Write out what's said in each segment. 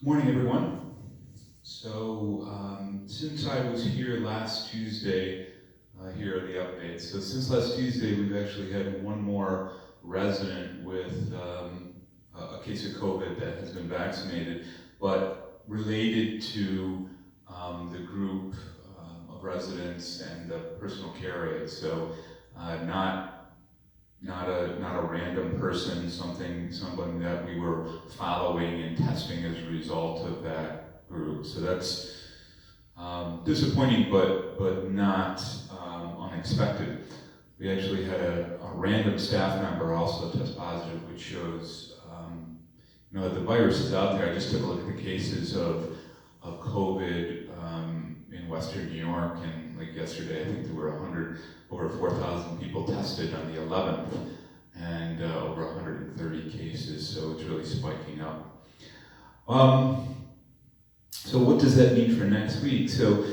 Good morning, everyone. Since I was here last Tuesday, here are the updates. So since last Tuesday, we've actually had one more resident with a case of COVID that has been vaccinated, but related to the group of residents and the personal care aides. So not a random person, someone that we were following and testing as a result of that group. So that's disappointing, but not unexpected. We actually had a random staff member also test positive, which shows that the virus is out there. I just took a look at the cases of COVID in Western New York, and like yesterday, I think there were over 4,000 people tested on the 11th, and over 130 cases. So it's really spiking up. So what does that mean for next week? So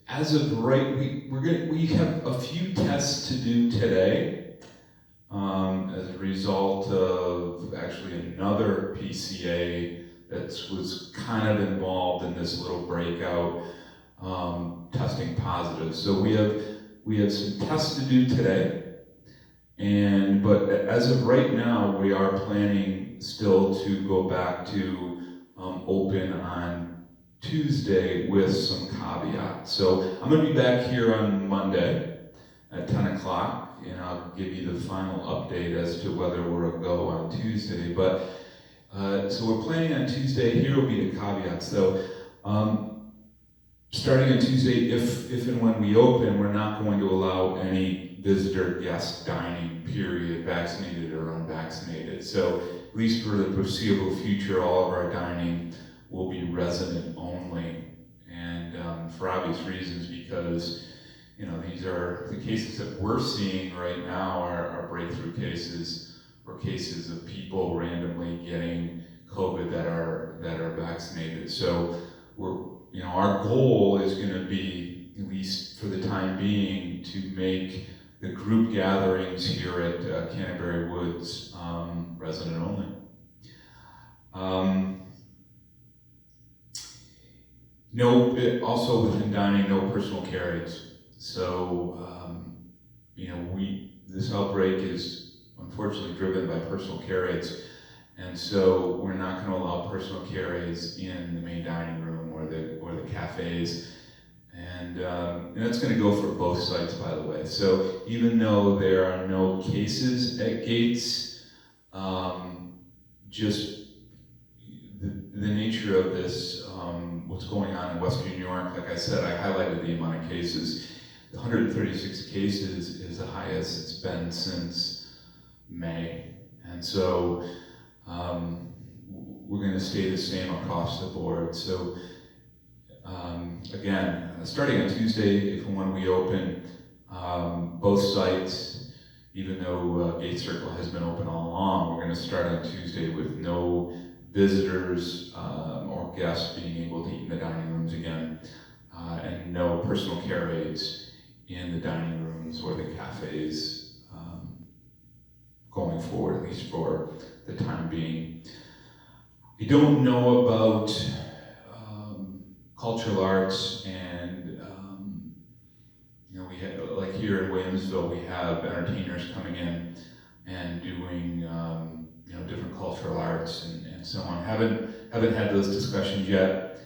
as of right, we have a few tests to do today. As a result of actually another PCA that was kind of involved in this little breakout, testing positive. So we have some tests to do today, but as of right now, we are planning still to go back to open on Tuesday with some caveats. So I'm going to be back here on Monday at 10 o'clock, and I'll give you the final update as to whether we're a go on Tuesday. But so we're planning on Tuesday. Here will be the caveats. So starting on Tuesday, if and when we open, we're not going to allow any visitor guest dining, period, vaccinated or unvaccinated. So at least for the foreseeable future, all of our dining will be resident only, and for obvious reasons, because these are the cases that we're seeing right now are breakthrough cases, or cases of people randomly getting COVID that are vaccinated. So our goal is going to be, at least for the time being, to make the group gatherings here at Canterbury Woods resident only. Also within dining, no personal care aides. So, this outbreak is unfortunately driven by personal care aides, and so we're not going to allow personal care aides in the main dining room or the cafes, and that's going to go for both sites, by the way. So even though there are no cases at Gates, just the nature of this, what's going on in Western New York, like I said, I highlighted the amount of cases. 136 cases is the highest it's been since May. And so we're going to stay the same across the board. So again, starting on Tuesday, if and when we open, both sites, even though Gate Circle has been open all along, we're going to start on Tuesday with no visitors or guests being able to eat in the dining rooms again, and no personal care aides in the dining rooms or the cafes going forward, at least for the time being. I don't know about cultural arts, and we have, like here in Williamsville, we have entertainers coming in and doing different cultural arts and so on. Haven't had those discussions yet,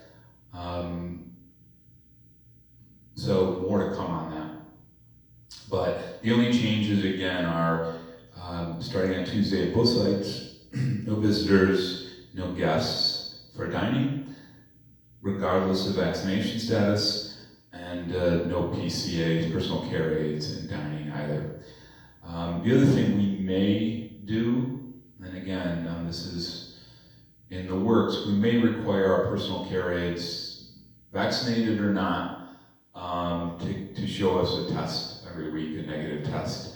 so more to come on that. But the only changes again are starting on Tuesday at both sites, no visitors, no guests for dining, regardless of vaccination status, and no PCAs, personal care aides, in dining either. The other thing we may do, and again, this is in the works, we may require our personal care aides, vaccinated or not, to show us a test every week, a negative test.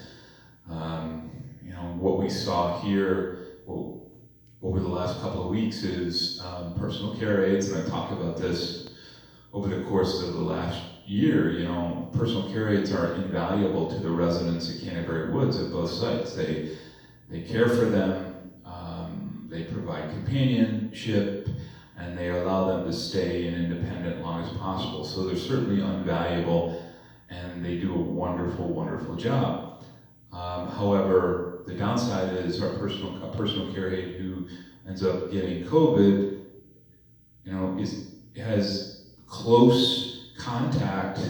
What we saw here over the last couple of weeks is personal care aides, and I talked about this over the course of the last year. Personal care aides are invaluable to the residents at Canterbury Woods at both sites. They care for them, they provide companionship, and they allow them to stay in independent as long as possible. So they're certainly invaluable, and they do a wonderful, wonderful job. However, the downside is our personal care aide who ends up getting COVID, has close contact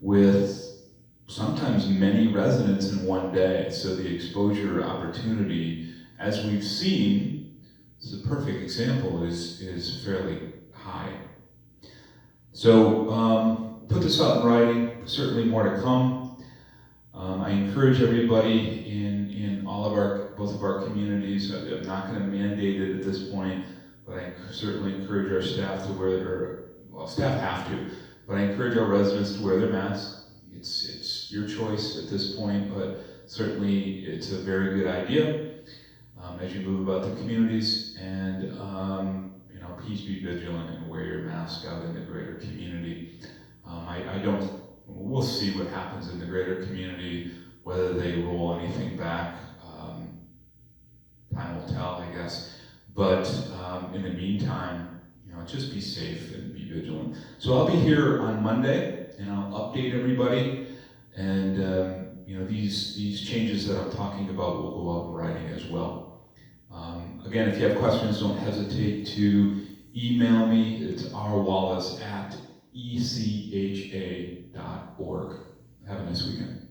with sometimes many residents in one day. So the exposure opportunity, as we've seen, this is a perfect example, is fairly high. So put this out in writing, certainly more to come. I encourage everybody in both of our communities. I'm not going to mandate it at this point, but I certainly encourage our staff to staff have to, but I encourage our residents to wear their masks. It's your choice at this point, but certainly it's a very good idea as you move about the communities. And please be vigilant and wear your mask out in the greater community. We'll see what happens in the greater community, whether they roll anything back. Time will tell, I guess. But in the meantime, just be safe and be vigilant. So I'll be here on Monday, and I'll update everybody. And these changes that I'm talking about will go out in writing as well. Again, if you have questions, don't hesitate to email me. It's rwallace@echa.org. Have a nice weekend.